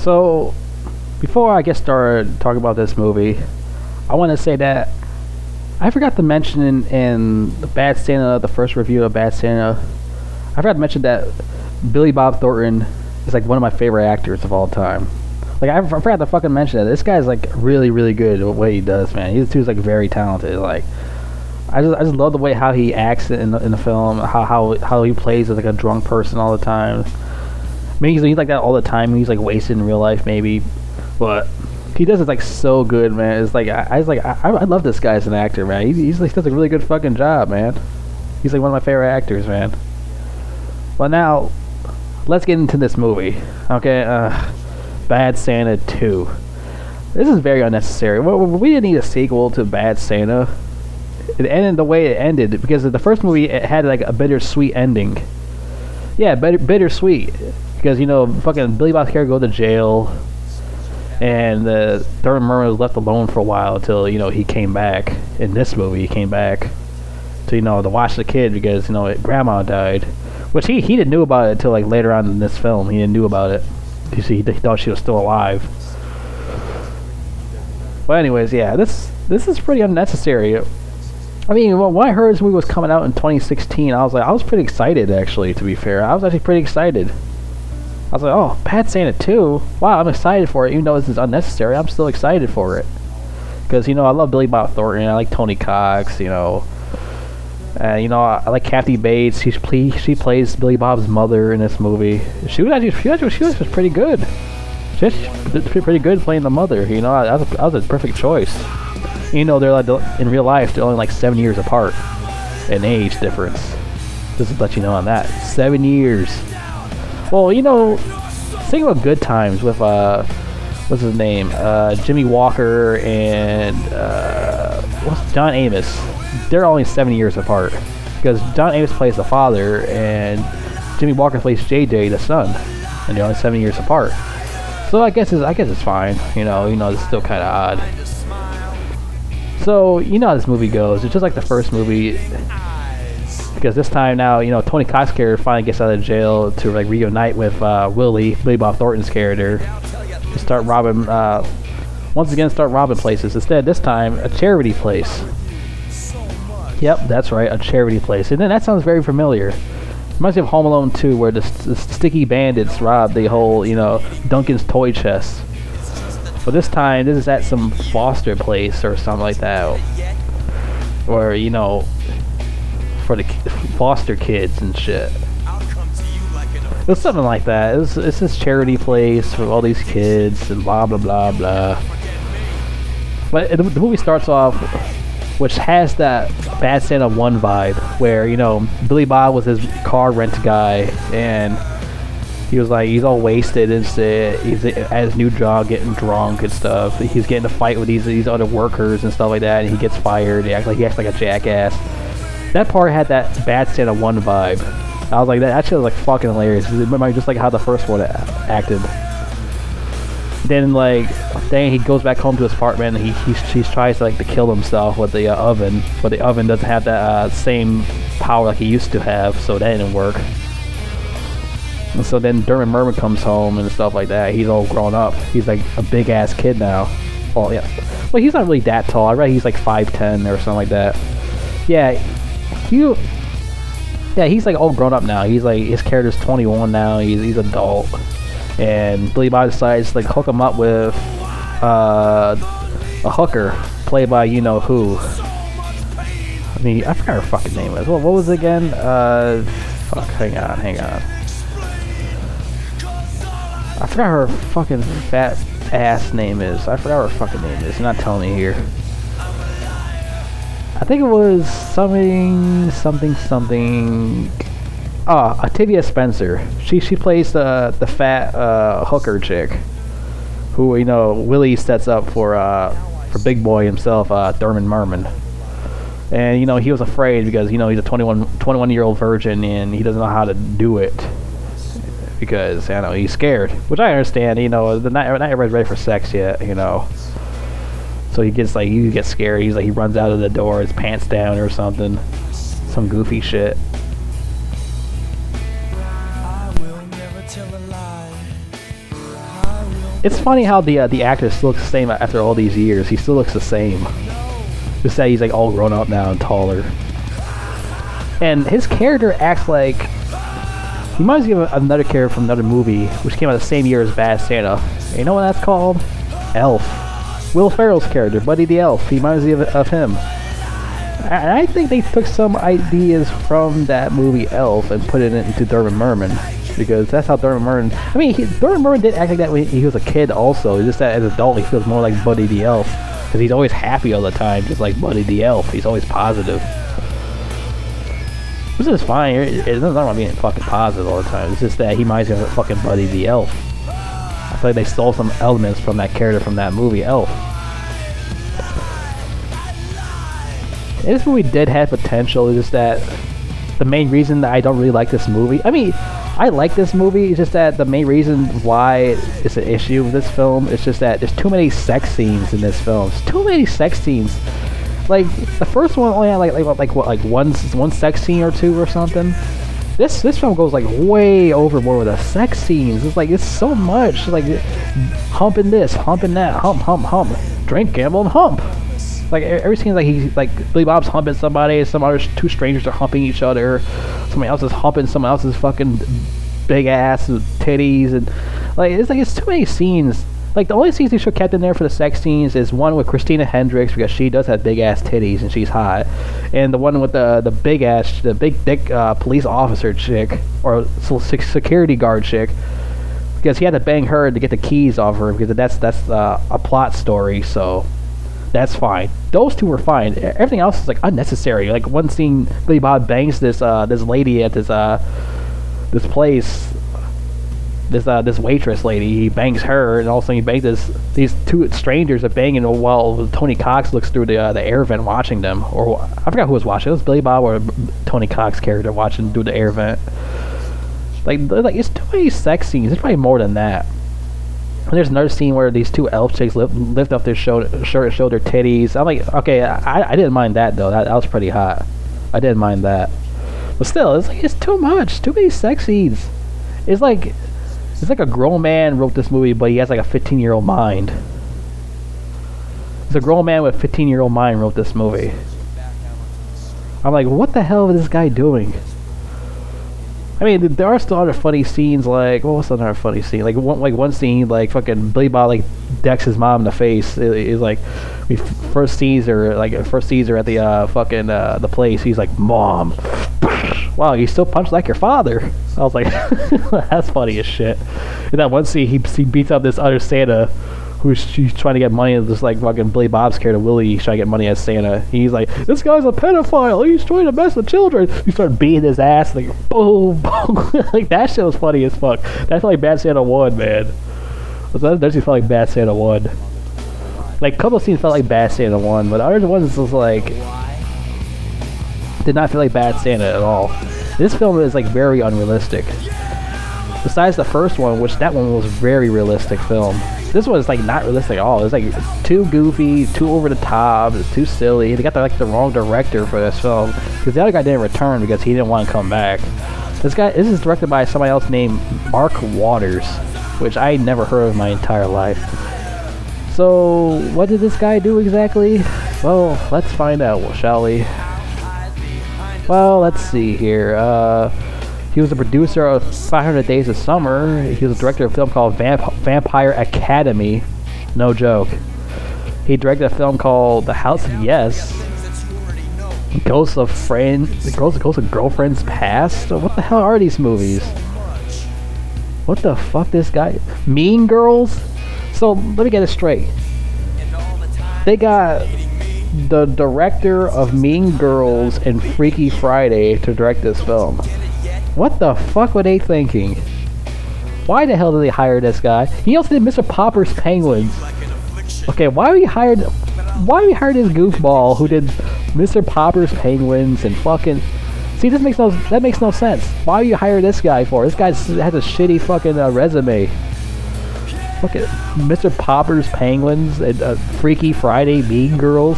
So, before I get started talking about this movie, I want to say that I forgot to mention in the Bad Santa, the first review of Bad Santa, I forgot to mention that Billy Bob Thornton is like one of my favorite actors of all time. Like I forgot to fucking mention it. This guy's like really, really good at what he does, man. He's like very talented. Like I just love the way how he acts in the film. How he plays as like a drunk person all the time. I mean, he's like that all the time. He's like wasted in real life, maybe, but he does it like so good, man. It's like I love this guy as an actor, man. He's like does a really good fucking job, man. He's like one of my favorite actors, man. Well, now let's get into this movie, okay? Bad Santa 2. This is very unnecessary. We didn't need a sequel to Bad Santa. It ended the way it ended because the first movie it had like a bittersweet ending. Yeah, bittersweet because fucking Billy Bob's character go to jail, and Thurman Merman was left alone for a while until he came back. In this movie, he came back to to watch the kid because grandma died, which he didn't know about it until like later on in this film. He didn't know about it. He thought she was still alive. But anyways, yeah, this is pretty unnecessary. I mean, when I heard this movie was coming out in 2016, I was pretty excited, actually, to be fair. I was actually pretty excited. I was like, oh, Bad Santa 2? Wow, I'm excited for it. Even though this is unnecessary, I'm still excited for it. Because, I love Billy Bob Thornton. I like Tony Cox, I like Kathy Bates. She plays Billy Bob's mother in this movie. She was pretty good. She was pretty good playing the mother. That was a perfect choice. They're like in real life they're only like 7 years apart in age difference. Just to let you know on that, 7 years. Well, think about Good Times with what's his name, Jimmy Walker and what's John Amos. They're only 7 years apart because John Amos plays the father and Jimmy Walker plays JJ the son, and they're only 7 years apart. So I guess it's fine. It's still kind of odd. So how this movie goes. It's just like the first movie, because this time now Tony Cox's character finally gets out of jail to like reunite with Billy Bob Thornton's character, to start robbing places. Instead, this time a charity place. Yep, that's right, a charity place. And then that sounds very familiar. Reminds me of Home Alone 2, where the sticky bandits robbed the whole Duncan's toy chest. But this time, this is at some foster place or something like that, or for the foster kids and shit. It was something like that. It's this charity place for all these kids and blah blah blah blah. But the movie starts off, which has that Bad Santa 1 vibe, where Billy Bob was his car rent guy, and he was like, he's all wasted and shit. He's at his new job getting drunk and stuff. He's getting a fight with these other workers and stuff like that, and he gets fired. He acts like a jackass. That part had that Bad Santa 1 vibe. I was like, that shit was like fucking hilarious. It reminded me just like how the first one acted. Then he goes back home to his apartment and he tries to kill himself with the oven, but the oven doesn't have that same power like he used to have, so that didn't work. And so then Thurman Merman comes home and stuff like that. He's all grown up. He's like a big ass kid now. Well, yeah. Well, he's not really that tall. I read he's like 5'10" or something like that. Yeah, he's like all grown up now. He's like, his character's 21 now. He's adult. And Billy Bob decides to hook him up with a hooker played by who. I mean, I forgot her fucking name was. What was it again? Fuck, hang on. I forgot her fucking fat ass name is. I forgot what her fucking name is. It's not telling me here. I think it was something. Octavia Spencer. She plays the fat hooker chick, who Willie sets up for Big Boy himself, Thurman Merman. And he was afraid because he's a 21-year-old virgin and he doesn't know how to do it because he's scared, which I understand. Not everybody's ready for sex yet. So he gets scared. He runs out of the door, his pants down or something, some goofy shit. It's funny how the actor still looks the same after all these years. He still looks the same. Just that he's like all grown up now and taller. And his character acts like he reminds me of another character from another movie, which came out the same year as Bad Santa. You know what that's called? Elf. Will Ferrell's character, Buddy the Elf. He reminds me of him. And I think they took some ideas from that movie Elf and put it into Dermot Merman, because that's how Dermot Merman. I mean, Dermot Merman did act like that when he was a kid. Also, just that as an adult, he feels more like Buddy the Elf, because he's always happy all the time, just like Buddy the Elf. He's always positive. This is fine. It's not about being fucking positive all the time. It's just that he reminds me of fucking Buddy the Elf. I feel like they stole some elements from that character from that movie Elf. This movie did have potential. It's just that the main reason that I don't really like this movie. I mean, I like this movie. It's just that the main reason why it's an issue with this film is just that there's too many sex scenes in this film. There's too many sex scenes. Like the first one only had like one sex scene or two or something. This film goes like way overboard with the sex scenes. It's like it's so much. Like humping this, humping that, hump, drink, gamble, and hump. Like every scene, like he's like Billy Bob's humping somebody, some other two strangers are humping each other, somebody else is humping someone else's fucking big ass and titties, and it's too many scenes. Like the only scenes they should have kept in there for the sex scenes is one with Christina Hendricks, because she does have big ass titties and she's hot, and the one with the big dick police officer chick or security guard chick, because he had to bang her to get the keys off her, because that's a plot story. So that's fine. Those two were fine. Everything else is like unnecessary. Like one scene, Billy Bob bangs this lady at this place. This waitress lady. He bangs her, and also he bangs these two strangers are banging while Tony Cox looks through the air vent watching them. Or I forgot who was watching. It was Billy Bob or Tony Cox character watching through the air vent. Like it's too many sex scenes. There's probably more than that. And there's another scene where these two elf chicks lift up their shirt and show their titties. I'm like, okay, I didn't mind that though. That was pretty hot. I didn't mind that. But still, it's too much. Too many sex scenes. It's like a grown man wrote this movie, but he has like a 15-year-old mind. It's a grown man with a 15-year-old mind wrote this movie. I'm like, what the hell is this guy doing? I mean, there are still other funny scenes, like, what's another funny scene? Like one scene, like fucking Billy Bob like decks his mom in the face. It's like we first sees her at the fucking the place. He's like, Mom, wow, you still punch like your father. I was like, that's funny as shit. In that one scene, he beats up this other Santa she's trying to get money, just like fucking Billy Bob's character Willie. He's trying to get money as Santa. He's like, this guy's a pedophile. He's trying to mess with children. You start beating his ass, like boom, boom. Like that shit was funny as fuck. That felt like Bad Santa 1, man. That actually felt like Bad Santa 1. Like a couple of scenes felt like Bad Santa 1, but other ones was like did not feel like Bad Santa at all. This film is like very unrealistic. Besides the first one, which that one was a very realistic film. This one is like not realistic at all. It's like too goofy, too over the top, it's too silly. They got the wrong director for this film, because the other guy didn't return because he didn't want to come back. This is directed by somebody else named Mark Waters, which I never heard of in my entire life. So what did this guy do exactly? Well, let's find out, shall we? Well, let's see here. He was the producer of 500 Days of Summer. He was the director of a film called Vampire Academy. No joke. He directed a film called The House of Yes. Ghosts of Girlfriend's Past. What the hell are these movies? What the fuck, this guy? Mean Girls? So, let me get it straight. They got the director of Mean Girls and Freaky Friday to direct this film. What the fuck were they thinking? Why the hell did they hire this guy? He also did Mr. Popper's Penguins. Okay, why we hired this goofball who did Mr. Popper's Penguins and fucking... See, that makes no sense. Why do you hire this guy for? This guy has a shitty fucking resume. Look at Mr. Popper's Penguins and Freaky Friday, Mean Girls.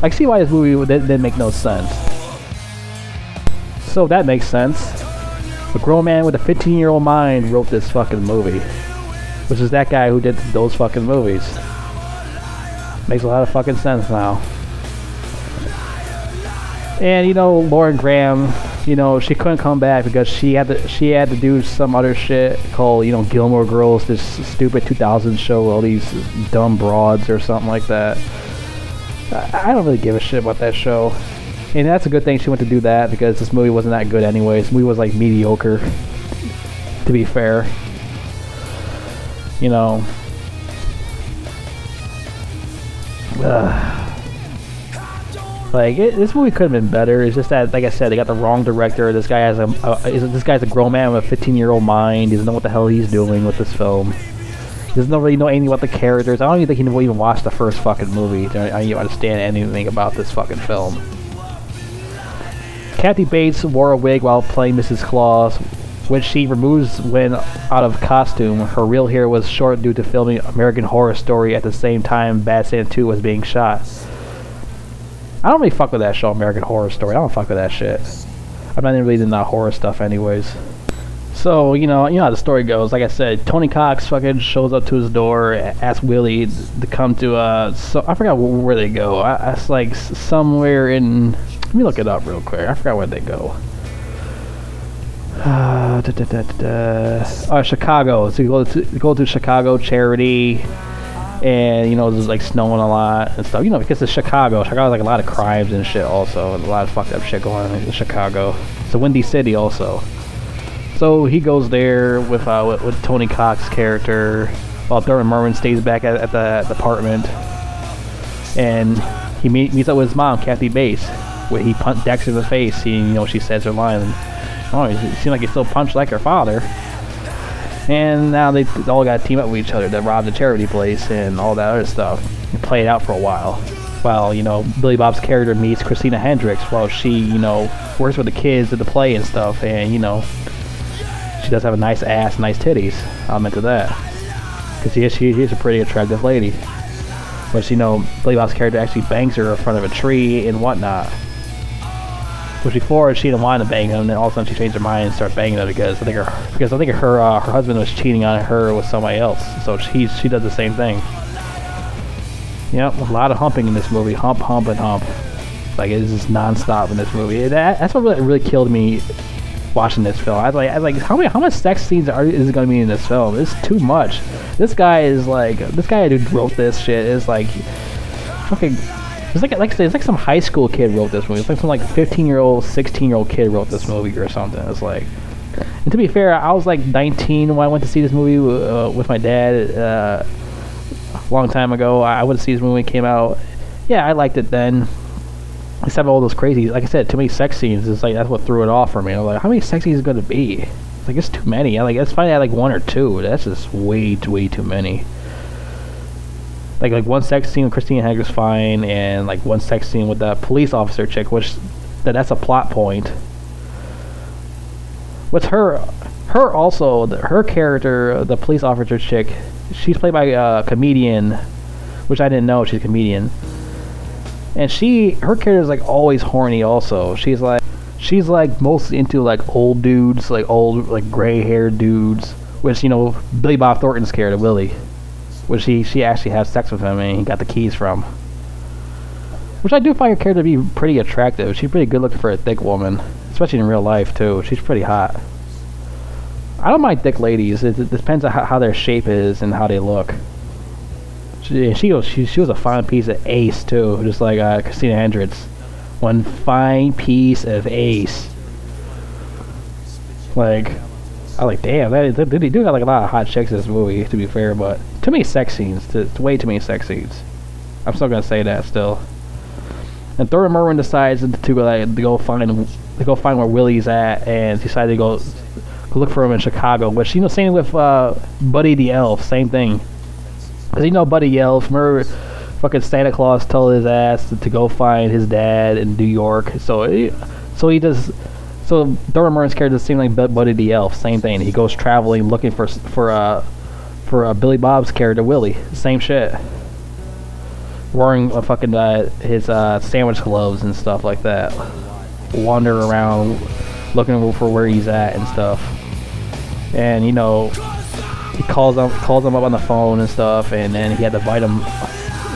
I see why this movie didn't make no sense. So that makes sense. A grown man with a 15-year-old mind wrote this fucking movie. which is that guy who did those fucking movies. Makes a lot of fucking sense now. And you know, Lauren Graham, you know, she couldn't come back because she had to do some other shit called, you know, Gilmore Girls, this stupid 2000s show, all these dumb broads or something like that. I don't really give a shit about that show. And that's a good thing she went to do that, because this movie wasn't that good anyways. This movie was like mediocre, to be fair. You know. Like this movie could have been better. It's just that, like I said, they got the wrong director. This guy has this guy's a grown man with a 15-year-old mind. He doesn't know what the hell he's doing with this film. He doesn't really know anything about the characters. I don't even think he even watched the first fucking movie to even understand anything about this fucking film. Kathy Bates wore a wig while playing Mrs. Claus, which she removes when out of costume. Her real hair was short due to filming American Horror Story at the same time Bad Santa 2 was being shot. I don't really fuck with that show, American Horror Story. I don't fuck with that shit. I'm not really into that horror stuff anyways. So, you know how the story goes. Like I said, Tony Cox fucking shows up to his door, asks Willie to come to, so I forgot where they go. It's like somewhere in, let me look it up real quick. I forgot where they go. Chicago. So you go to Chicago charity. And, you know, there's like snowing a lot and stuff. You know, because it's Chicago. Chicago's like a lot of crimes and shit also. And a lot of fucked up shit going on in Chicago. It's a windy city also. So he goes there with Tony Cox's character, while Thurman Merman stays back at the apartment. And he meets up with his mom, Kathy Bates, where he decks her in the face. She says her line. And, oh, it seems like he still punched like her father. And now they all got to team up with each other to rob the charity place and all that other stuff. And play it out for a while. While, you know, Billy Bob's character meets Christina Hendricks while she, you know, works with the kids at the play and stuff. And, you know, she does have a nice ass, nice titties. I'm into that. Because she's a pretty attractive lady. But, you know, Billy Bob's character actually bangs her in front of a tree and whatnot. Which before she didn't want to bang him, and then all of a sudden she changed her mind and started banging him because I think her husband was cheating on her with somebody else. So she does the same thing. Yep, a lot of humping in this movie. Hump, hump, and hump. Like, it's just non-stop in this movie. That's what really killed me watching this film. I was like, how much sex scenes is it going to be in this film? It's too much. This guy who wrote this shit is like fucking. It's like I said, it's like some high school kid wrote this movie. It's like some 15-year-old, 16-year-old kid wrote this movie or something. It's like, and to be fair, I was like 19 when I went to see this movie with my dad a long time ago. I went to see this movie when it came out. Yeah, I liked it then. Except all those crazy, like I said, too many sex scenes. It's like that's what threw it off for me. I was like, how many sex scenes is it gonna be? It's like, it's too many. It's fine. I had like one or two. That's just way too many. Like one sex scene with Christina Hendricks fine, and like one sex scene with that police officer chick, which that's a plot point. What's her character, the police officer chick, she's played by a comedian, which I didn't know she's a comedian. And her character is like always horny also. She's like mostly into like old dudes, like old like gray haired dudes, which, you know, Billy Bob Thornton's character, Willie. Which she actually has sex with him and he got the keys from. Which I do find her character to be pretty attractive. She's pretty good looking for a thick woman. Especially in real life too. She's pretty hot. I don't mind thick ladies. It depends on how their shape is and how they look. She was a fine piece of ace too. Just like Christina Hendricks. One fine piece of ace. Like, I like, damn, they do got like a lot of hot chicks in this movie, to be fair, but too many sex scenes. It's way too many sex scenes. I'm still gonna say that still. And Thurman Merman decides to go find where Willie's at, and decided to go look for him in Chicago. Which, you know, same with Buddy the Elf, same thing. Cause, you know, Buddy the Elf, remember fucking Santa Claus told his ass to go find his dad in New York. So he does. So Thurman Merman's character does seem like Buddy the Elf, same thing. He goes traveling looking for Billy Bob's character Willie, same shit. Wearing his sandwich gloves and stuff like that. Wander around looking for where he's at and stuff. And, you know, he calls them up on the phone and stuff, and then he had to invite him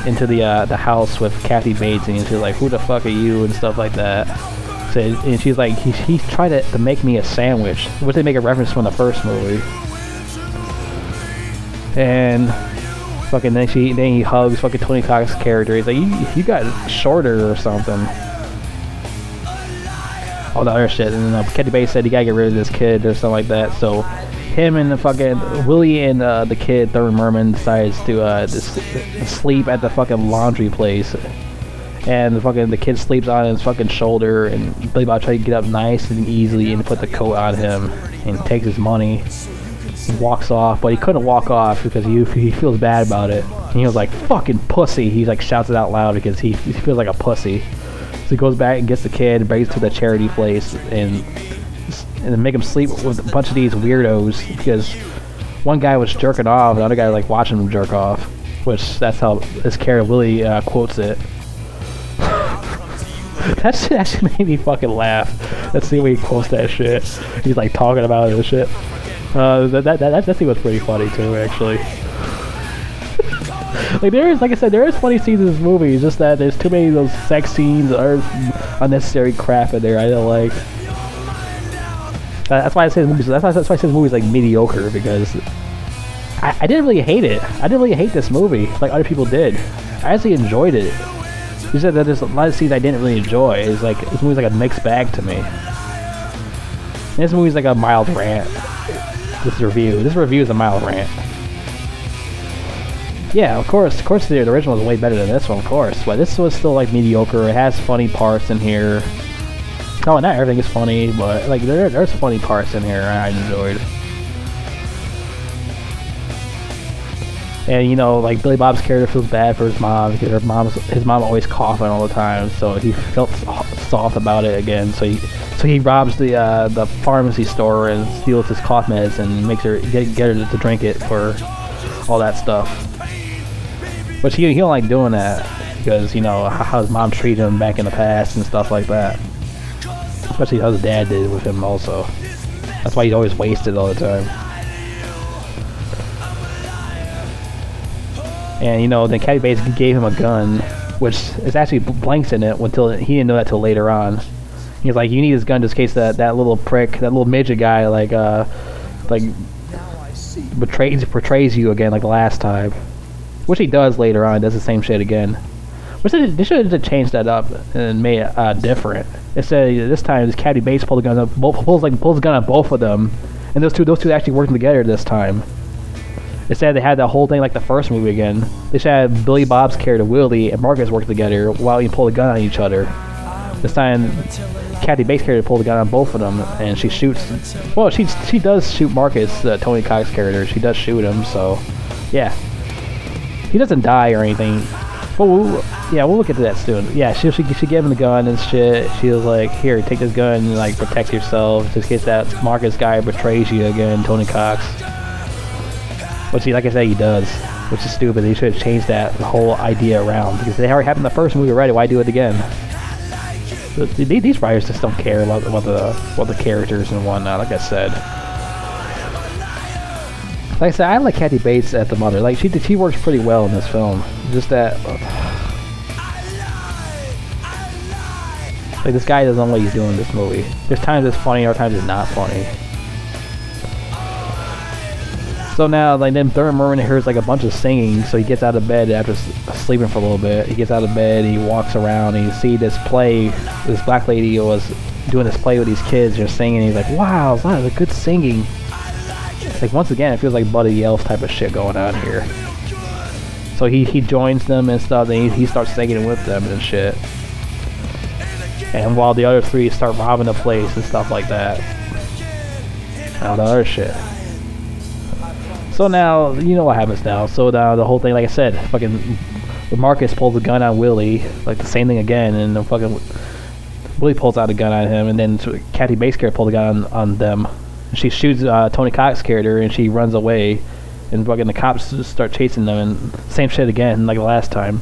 into the house with Kathy Bates, and she's like, "Who the fuck are you?" and stuff like that. So, and she's like, he tried to make me a sandwich, which they make a reference from the first movie. And fucking then he hugs fucking Tony Cox's character. He's like, you got shorter or something. All the other shit. And then Kathy Bates said, you gotta get rid of this kid or something like that. So him and the fucking Willie and the kid Thurman Merman decides to sleep at the fucking laundry place. And the kid sleeps on his fucking shoulder, and Billy Bob tries to get up nice and easily and put the coat on him and takes his money and walks off. But he couldn't walk off because he feels bad about it. And he was like, fucking pussy. He like shouts it out loud because he feels like a pussy. So he goes back and gets the kid and brings him to the charity place and then make him sleep with a bunch of these weirdos, because one guy was jerking off and the other guy was like watching him jerk off, which that's how this character Willie quotes it. That shit actually made me fucking laugh. Let's see when he quotes that shit. He's like talking about it and shit. That thing was pretty funny too, actually. Like I said, there is funny scenes in this movie. It's just that there's too many of those sex scenes or unnecessary crap in there I don't like. That's why I say the movies. That's why I say the movie's like mediocre, because I didn't really hate it. I didn't really hate this movie like other people did. I actually enjoyed it. You said that there's a lot of scenes I didn't really enjoy. It's like this movie's like a mixed bag to me. And this movie's like a mild rant. This review is a mild rant. Yeah, of course the original was way better than this one, of course. But this was still like mediocre. It has funny parts in here. Oh, not everything is funny, but like there's funny parts in here I enjoyed. And you know, like Billy Bob's character feels bad for his mom because his mom always coughing all the time, so he felt soft about it again. So he robs the pharmacy store and steals his cough medicine and makes her get her to drink it for all that stuff. But he don't like doing that because you know how his mom treated him back in the past and stuff like that. Especially how his dad did with him also. That's why he's always wasted all the time. And you know, then Kathy Bates gave him a gun, which is actually blanks in it until he didn't know that till later on. He's like, you need this gun just in case that little prick, that little midget guy, like betrays you again like the last time. Which he does later on, does the same shit again. Which they should have changed that up and made it different. It said this time this Kathy Bates pulls the gun up, pulls the gun on both of them, and those two actually working together this time. Instead, they had that whole thing like the first movie again. They should have Billy Bob's character Willie and Marcus work together while you pull the gun on each other. This time, Kathy Bates' character pulled the gun on both of them, and she shoots. Well, she does shoot Marcus, Tony Cox's character. She does shoot him, so yeah. He doesn't die or anything. But we'll look into that soon. Yeah, she gave him the gun and shit. She was like, here, take this gun and like protect yourself just in case that Marcus guy betrays you again, Tony Cox. But see, like I said, he does, which is stupid. They should have changed that whole idea around because they already happened in the first movie already. Why do it again? But these writers just don't care about the characters and whatnot. Like I said. Like I said, I like Kathy Bates as the mother. Like she works pretty well in this film. Just that, like this guy doesn't know what he's doing in this movie. There's times it's funny, other times it's not funny. So now, like then Thurman Merman hears like a bunch of singing, so he gets out of bed after sleeping for a little bit. He gets out of bed, he walks around, and you see this play. This black lady was doing this play with these kids. They're singing. And he's like, "Wow, a lot of good singing." Like once again, it feels like Buddy the Elf type of shit going on here. So he joins them and stuff, and he starts singing with them and shit. And while the other three start robbing the place and stuff like that, and all the other shit. So now you know what happens now. So now the whole thing, like I said, fucking Marcus pulls a gun on Willie, like the same thing again, and then fucking Willie pulls out a gun on him, and then Kathy Bates' character pulls a gun on them. She shoots Tony Cox's character and she runs away, and fucking the cops just start chasing them, and same shit again like the last time.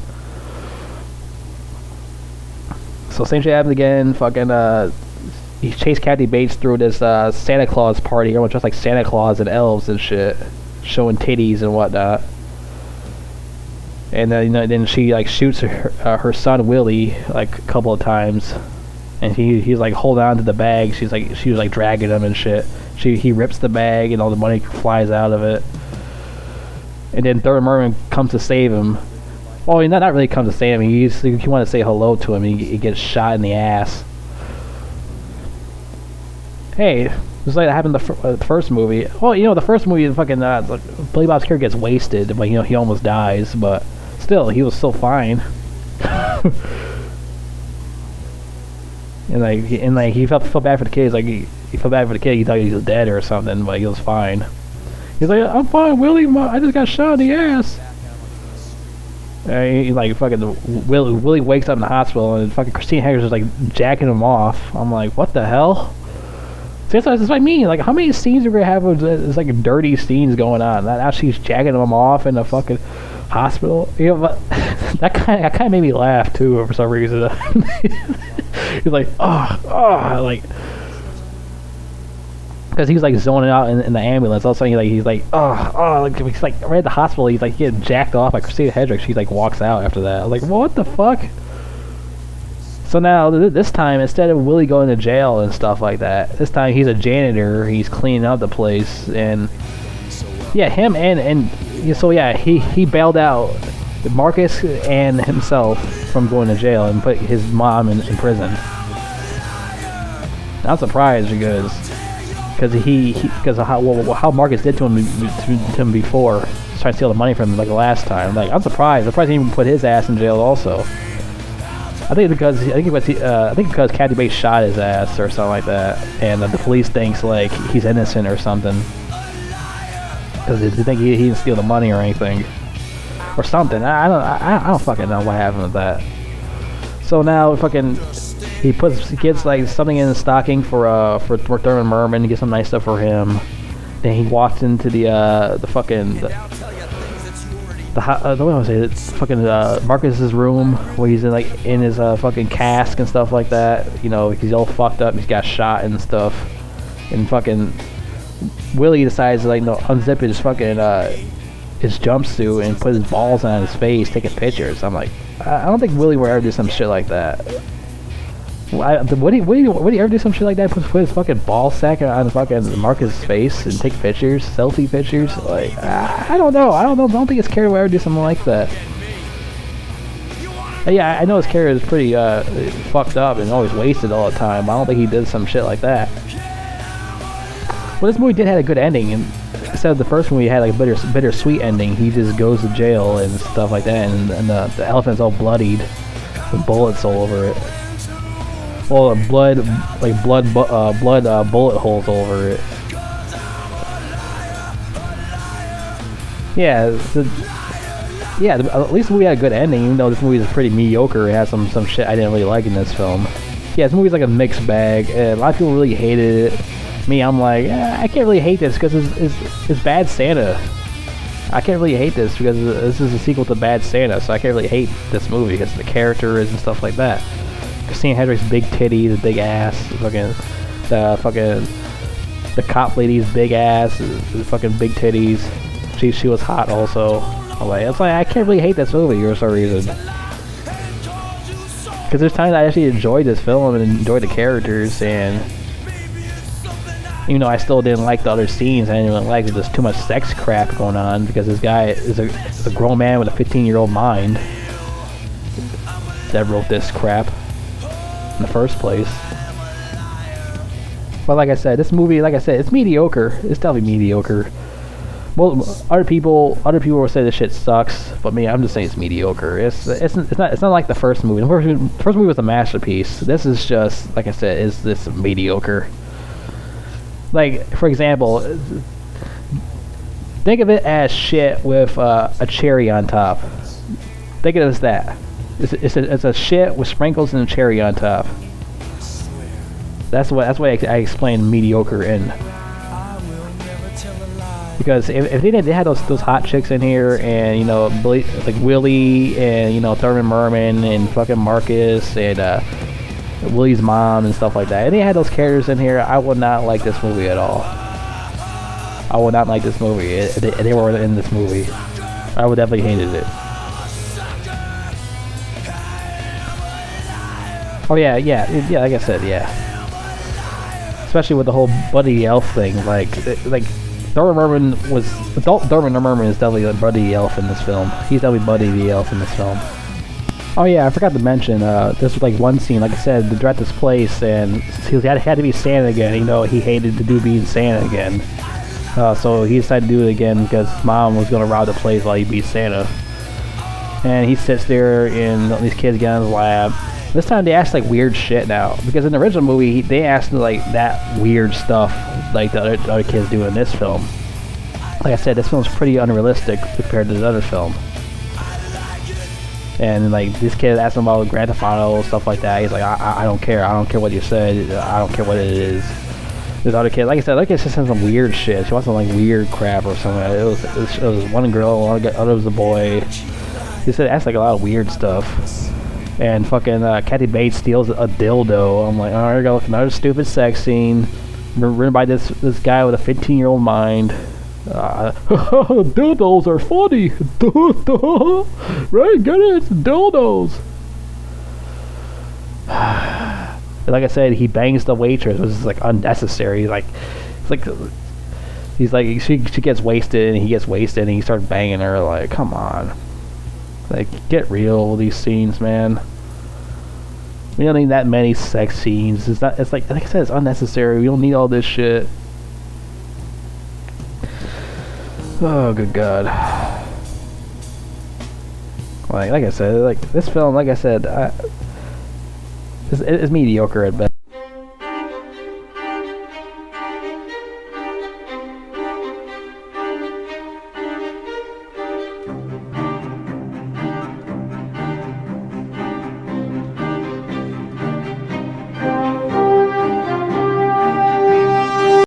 So same shit happens again. Fucking he chased Kathy Bates through this Santa Claus party. Everyone's just like Santa Claus and elves and shit. showing titties and whatnot. And then, you know, then she like shoots her son Willie like a couple of times, and he's like holding on to the bag. She was like dragging him and shit. He rips the bag and all the money flies out of it. And then Thurman Merman comes to save him. Well, he not really comes to save him. He wanted to say hello to him. He gets shot in the ass. Hey, just like that happened in the first movie. Well, you know, the first movie, fucking Billy Bob's character gets wasted, but you know he almost dies. But still, he was still fine. and he felt bad for the kid. He felt bad for the kid. He thought he was dead or something, but he was fine. He's like, I'm fine, Willie. I just got shot in the ass. He like fucking Willie wakes up in the hospital and fucking Christina Haggard's just like jacking him off. I'm like, what the hell? See, that's what I mean. Like, how many scenes are we gonna have with this like dirty scenes going on? Now she's jacking him off in the fucking hospital. You know, but that kind of made me laugh too for some reason. He's like, oh, like, because he's like zoning out in the ambulance. All of a sudden he's like, like he's like right at the hospital. He's like getting jacked off by Christina Hendricks. She like walks out after that. I was like, well, what the fuck? So now this time, instead of Willie going to jail and stuff like that, this time he's a janitor. He's cleaning up the place, and yeah, him and so yeah, he bailed out Marcus and himself from going to jail and put his mom in prison. I'm surprised because how Marcus did to him before, trying to steal the money from him like the last time. Like, I'm surprised he even put his ass in jail also. I think because Kathy Bates shot his ass or something like that, and the police thinks like he's innocent or something because they think he didn't steal the money or anything or something. I don't fucking know what happened with that. So now fucking he gets like something in his stocking for Thurman Merman. He gets some nice stuff for him. Then he walks into Marcus's room where he's in his fucking cask and stuff like that. You know, he's all fucked up. He's got shot and stuff. And fucking Willie decides to unzip his jumpsuit and put his balls on his face, taking pictures. I'm like, I don't think Willie would ever do some shit like that. Would he ever do some shit like that? Put his fucking ball sack on fucking Marcus' face and take pictures, selfie pictures? Like, I don't know. I don't think his character would ever do something like that. Yeah, I know his character is pretty fucked up and always wasted all the time. But I don't think he did some shit like that. Well, this movie did have a good ending, and instead of the first movie, had like a bittersweet ending. He just goes to jail and stuff like that, and the elephant's all bloodied with bullets all over it. Well, blood bullet holes all over it. Yeah, at least the movie had a good ending, even though this movie is pretty mediocre. It has some shit I didn't really like in this film. Yeah, this movie's like a mixed bag. A lot of people really hated it. Me, I'm like, I can't really hate this because it's Bad Santa. I can't really hate this because this is a sequel to Bad Santa, so I can't really hate this movie because the characters and stuff like that. Christina Hendricks' big titties, big ass, the cop lady's big ass, the fucking big titties. She was hot also. It's like I can't really hate this movie for some reason. Because there's times I actually enjoyed this film and enjoyed the characters, and even though I still didn't like the other scenes, I didn't really like it. There's too much sex crap going on because this guy is a grown man with a 15-year-old mind that wrote this crap in the first place. But like I said, this movie, it's mediocre. It's definitely mediocre. Well, other people will say this shit sucks, but me, I'm just saying it's mediocre. It's not like the first movie. The first movie was a masterpiece. This is just, like I said, is this mediocre. Like, for example, think of it as shit with a cherry on top. Think of it as that. It's a shit with sprinkles and a cherry on top. That's why I explained mediocre in. Because if they had those hot chicks in here, and like Willie and Thurman Merman and fucking Marcus and Willie's mom and stuff like that, and they had those characters in here, I would not like this movie at all. I I would not like this movie. They were in this movie. I would definitely hated it. Oh yeah, like I said, yeah. Especially with the whole Buddy the Elf thing, like Thurman Merman was adult. Thurman Merman is definitely Buddy the Elf in this film. He's definitely Buddy the Elf in this film. Oh yeah, I forgot to mention, this was like one scene, like I said, they're at this place, and he had to be Santa again. You know, he hated to do being Santa again. So he decided to do it again because Mom was going to rob the place while he beat Santa. And he sits there, and these kids get on his lap. This time they ask like weird shit now, because in the original movie, they asked like that weird stuff like the other kids do in this film. Like I said, this film's pretty unrealistic compared to the other film. And like this kid asked him about Grand Theft Auto, stuff like that. He's like, I don't care. I don't care what you said. I don't care what it is. This other kid, like I said, other kid just said some weird shit. She wants some like weird crap or something. It was one girl, other was a boy. He said asked like a lot of weird stuff. And fucking Kathy Bates steals a dildo. I'm like, all right, got another stupid sex scene written by this guy with a 15-year-old mind. Dildos are funny. Right, get it? It's dildos. Like I said, he bangs the waitress, which is like unnecessary. He's like she gets wasted and he gets wasted and he starts banging her. Like, come on, like get real with these scenes, man. We don't need that many sex scenes. It's not. It's like I said, it's unnecessary. We don't need all this shit. Oh, good God. Like I said, like this film, like I said, it's mediocre at best.